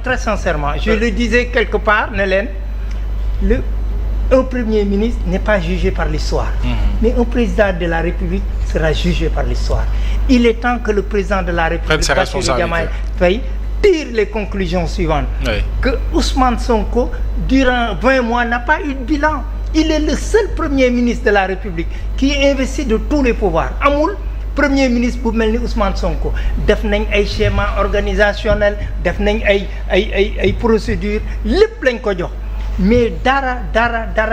Très sincèrement, je le disais quelque part, Nélène, un premier ministre n'est pas jugé par l'histoire, mais un président de la République sera jugé par l'histoire. Il est temps que le président de la République, Bassirou Diomaye Faye, tire les conclusions suivantes. Oui. Que Ousmane Sonko, durant 20 mois, n'a pas eu de bilan. Il est le seul premier ministre de la République qui est investi de tous les pouvoirs. Amul premier ministre bu mel ni Ousmane Sonko def nañ ay schéma organisationnel, def nañ ay procédures, lépp lañ ko jox. Mais dara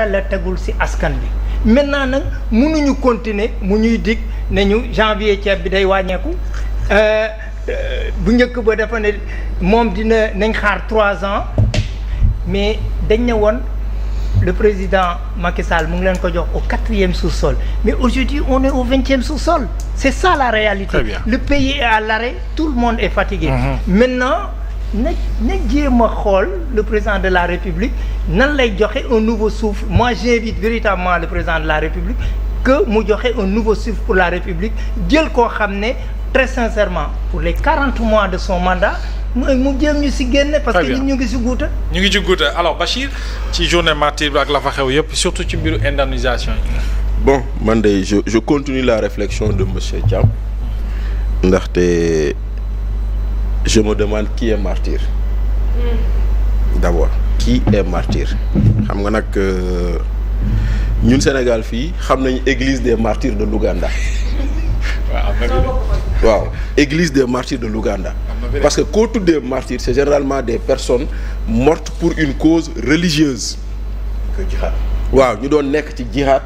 la tegul ci askan bi. Maintenant nag mënuñu continuer mu ñuy dig nañu janvier ceeb bi day wàññeeku. Bu njëkk ba dafa ne moom dina nañ xaar 3 ans mais dañ ne woon le président Macky Sall mu ngi leen ko jox au 4e sous-sol mais aujourd'hui on est au 20e sous-sol. C'est ça la réalité. Le pays est à l'arrêt, tout le monde est fatigué. Maintenant na jéem a xool le président de la République nan lay joxe un nouveau souffle. Moi j'invite véritablement le président de la République que mu joxe un nouveau souffle pour la République jël koo xam ne très sincèrement pour les 40 mois de son mandat mu jéem ñu si génne parce que ñu ngi si guuta alors Bachir ci journée martyre bi ak la fa xew yëpp surtout ci mbiru indemnisation yi. Bon man de je continue la réflexion de monsieur Thiam ndaxte je me demande qui est martyr. D'abord qui est martyr xam nga nag ñun Sénégal fii xam nañu église des martyrs de l'Ouganda. waaw église des martyrs de l'Ouganda. Parce que koo tuddee martyr c'est généralement des personnes mortes pour une cause religieuse. waaw ñu doon nekk ci jihad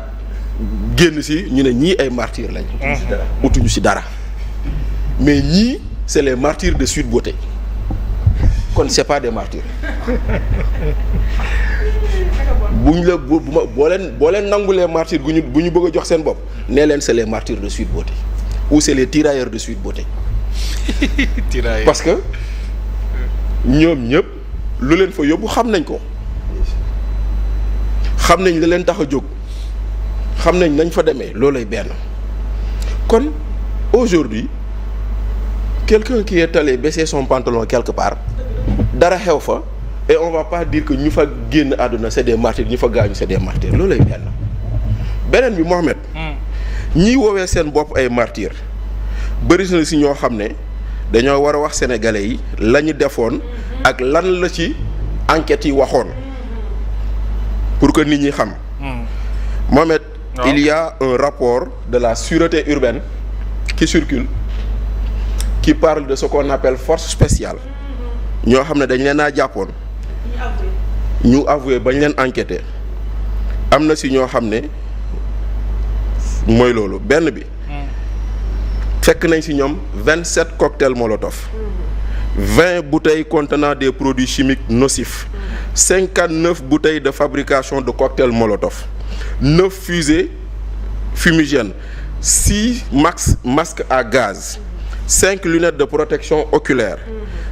génn si ñu ne ñii ay martyrs lañ. utuñu si dara mais ñii c'est les martyrs de Sweet Beauté kon c'est pas des martyrs. buñ la boo leen nangulee martyrs bu ñu bëgg a jox seen bopp nee leen c'est les martyrs de Sweet Beauté ou c'est les tirailleurs de Sweet Beauté. parce que ñoom ñëpp lu leen fa yóbbu xam nañ ko xam nañ la leen tax a jóg xam nañ nañ fa demee loolay benn kon aujourd'hui quelqu'un qui est allé baisser son pantalon quelque part dara xew fa et on va pas dire que ñu fa génn àdduna c'est des martyrs ñu fa gaañu c'est des martyrs loolay beneen bi Mohamed ñiy woowee seen bopp ay martyrs bëri na si ñoo xam ne dañoo war a wax sénégalais yi la ñu defoon ak lan la ci enquêtes yi waxoon pour que nit ñi xam. Mohamed, il y a un rapport de la sûreté urbaine qui circule qui parle de ce qu'on appelle force spéciale ñoo xam ne dañ leen a jàppoon ñu avoué bañ leen enquêté am na si ñoo xam ne mooy loolu benn bi fekk nañ ci ñoom 27 cocktails molotov 20 bouteilles contenant des produits chimiques nocifs 59 bouteilles de fabrication de cocktails molotov 9 fusées fumigènes 6 masques à gaz 5 lunettes de protection oculaire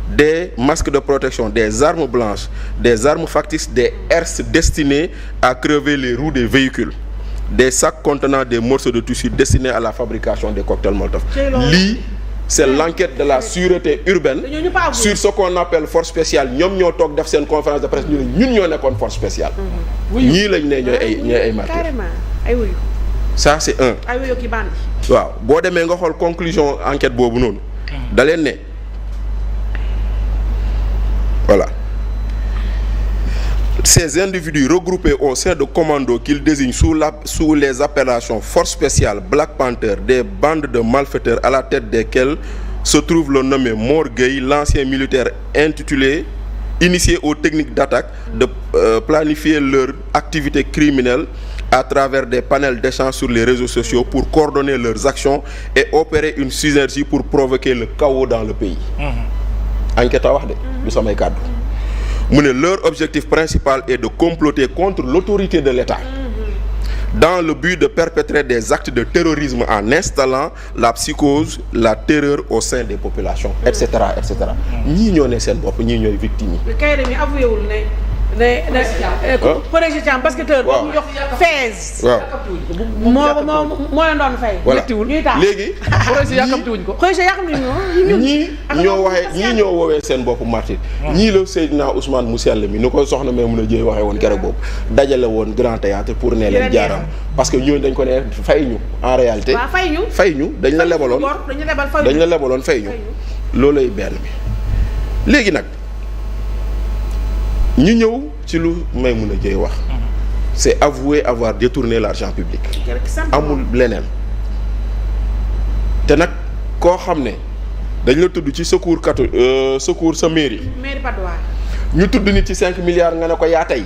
des masques de protection, des armes blanches, des armes factices, des herses destinées à crever les roues des véhicules, des sacs contenant des morceaux de tissu destinés à la fabrication des cocktails Molotov. Lii c'est l'enquête de la sûreté urbaine sur ce qu'on appelle force spéciale. Ñoom ñoo toog def seen conférence de presse ñu ne ñun ñoo nekkoon force spéciale. ñii lañ ne ñooy ay martyrs. Ay wuyu. Ça c'est un. Ay wuyu ki bandi. waaw boo demee nga xool conclusion enquête boobu noonu. da leen ne voilà. Ces individus regroupés au sein de commandos qu'ils désignent sous les appellations Force spéciale, Black Panther, des bandes de malfaiteurs à la tête desquelles se trouve le nommé Mor Gueye, l'ancien militaire initié aux techniques d'attaque, de planifier leur activité criminelle à travers des panels d'échange sur les réseaux sociaux pour coordonner leurs actions et opérer une synergie pour provoquer le chaos dans le pays. Enquête a wax de du samay kàddu. Mu ne leur objectif principal est de comploter contre l'autorité de l'État dans le but de perpétrer des actes de terrorisme en installant la psychose, la terreur au sein des populations, etc., etc. ñii ñoo ne seen bopp ñii ñooy victimes yi. Kayre mi avoué wul ne Khoureychi Thiam basketteur boobu mu jox Fès. waaw moo leen doon fay. voilà ñuy taal léegi. Khoureychi yàkkamtiwuñ ko. Khoureychi yàkkamtiwuñ ko. ñii ñoo woowee seen bopp martyr. ñii la Seydina Ousmane mu sell mi ni ko soxna Maimouna Dièye waxee woon keroog boobu dajale woon grand théâtre pour ne leen jaaram parce que ñooñu dañ ko ne fay ñu en réalité. waaw fay ñu dañ la lebaloon dañ la lebaloon fay ñu. loolay benn bi léegi nag ñu ñëw ci lu Maimouna Dièye wax. c'est avouer avoir détourné l'argent public. amul leneen. te nag koo xam ne dañ la tudd ci secours secours sa mairie. mairie Patte d'Oie. ñu tudd nit ci 5 milliards nga ne ko yaa tey.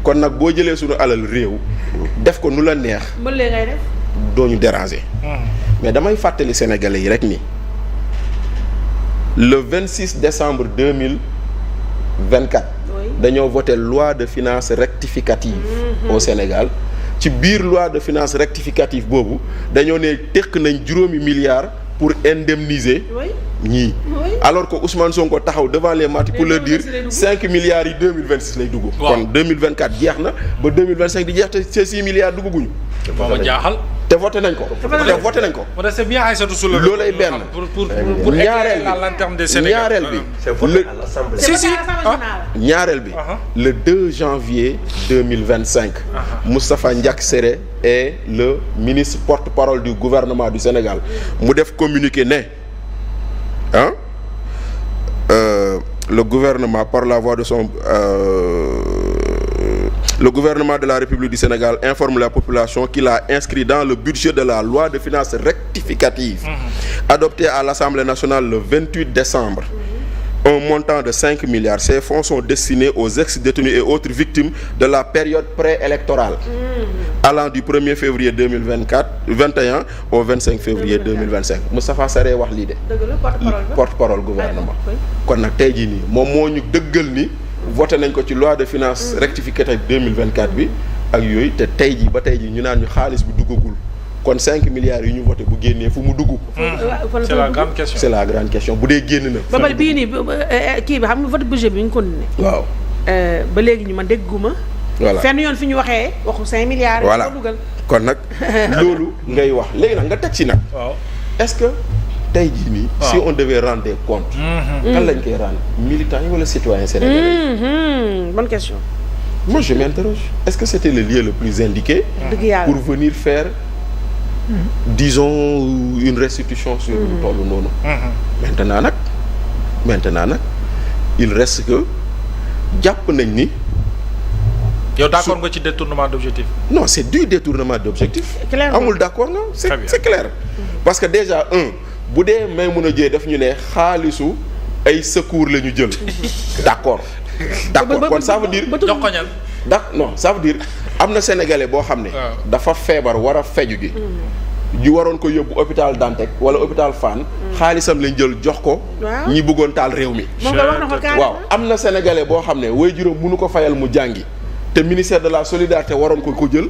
kon nag boo jëlee suñu alal réew. def ko nu la neex. mbële ngay def. doo ñu déranger. mais damay fàttali Sénégalais yi rek ni le 26 décembre 2024. dañoo voté loi de finances rectificative. au Sénégal ci biir loi de finances rectificative boobu dañoo ne tekk nañ juróomi milliards pour indemniser. ñii alors que Ousmane Sonko taxaw devant les martyrs pour leur dire 5 milliards yi 2026 lay dugg. kon 2024 jeex na ba 2025 di jeex te ces 6 milliards duggaguñu. booba jaaxal. te voté nañ ko. c'est bien Aïssatou Sow loolay benn. pour éclairer la lanterne des Sénégal. ñaareel bi le 2 janvier 2025. Moustapha Ndiack Séré est le ministre porte-parole du gouvernement du Sénégal mu def communiqué ne le gouvernement par la voix de son le gouvernement de la République du Sénégal informe la population qu'il a inscrit dans le budget de la loi de finances rectificative adoptée à l'Assemblée nationale le 28 décembre un montant de 5 milliards. Ces fonds sont destinés aux ex-détenus et autres victimes de la période préélectorale allant du 1er février 2021 au 25 février 2025. Moustapha Sarré wax lii de. porte-parole gouvernement. kon nag tey jii nii moom moo ñu dëggal ni voté nañ ko ci loi de finances rectificative 2024 bi ak yooyu te tey jii ba tey jii ñu naan ñu xaalis bi duggagul. kon 5 milliards yi ñu voté bu génnee fu mu dugg. c'est la grande question. c'est la grande question bu dee génn na. ba pare bii nii kii bi xam nga vote budget bi ñu ngi continué. waaw. ba léegi ñu ma dégguma. voilà fenn yoon fi ñu waxee waxu 5 milliards. voilà dugal kon nag loolu ngay wax léegi nag nga teg ci nag. waaw est-ce que tey jii nii. si on devait rendre des comptes. kan lañ koy rendre militants yi wala citoyens sénégalais. bonne question. moi je m'interroge est-ce que c'était le lieu le plus indiqué. dëgg yàlla pour venir faire. disons une restitution sur lu toll noonu. maintenant nag il reste que jàpp nañ ni. yow d'accord nga ci détournement d'objectif. non c'est du détournement d'objectif. amul d'accord nga c'est clair. parce que déjà bu dee Maimouna Dièye daf ñu ne xaalisu ay secours la ñu jël. d'accord kon ça veut dire. jox ko ñan. non ça veut dire am na sénégalais boo xam ne. dafa feebar war a feju ji. ju waroon ko yóbbu hôpital Dantec wala hôpital Fann. xaalisam lañ jël jox ko. ñi bëggoon taal réew mi. waaw am na sénégalais boo xam ne waajuram mënu ko fayal mu jàngi. te ministère de la solidarité waroon ko jël.